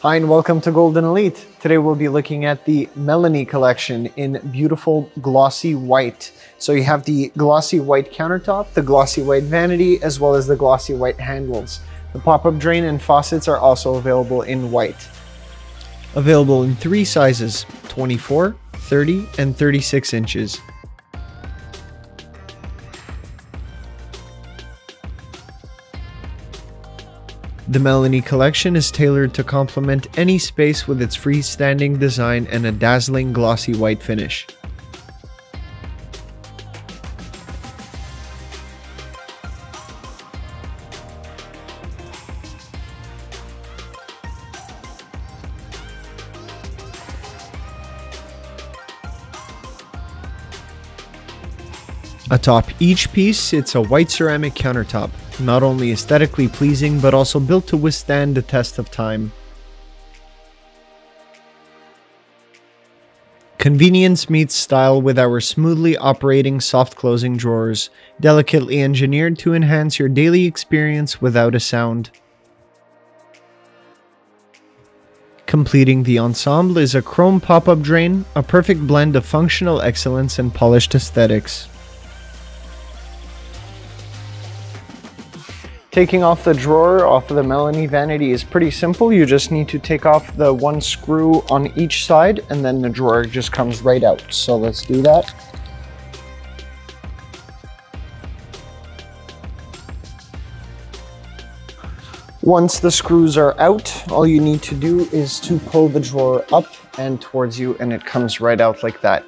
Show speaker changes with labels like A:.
A: Hi and welcome to Golden Elite. Today we'll be looking at the Melanie Collection in beautiful glossy white. So you have the glossy white countertop, the glossy white vanity, as well as the glossy white handles. The pop-up drain and faucets are also available in white. Available in 3 sizes, 24, 30, and 36 inches. The Melanie Collection is tailored to complement any space with its freestanding design and a dazzling glossy white finish. Atop each piece, it's a white ceramic countertop, not only aesthetically pleasing but also built to withstand the test of time. Convenience meets style with our smoothly operating soft closing drawers, delicately engineered to enhance your daily experience without a sound. Completing the ensemble is a chrome pop-up drain, a perfect blend of functional excellence and polished aesthetics. Taking off the drawer off of the Melanie Vanity is pretty simple. You just need to take off the one screw on each side and then the drawer just comes right out. So let's do that. Once the screws are out, all you need to do is to pull the drawer up and towards you and it comes right out like that.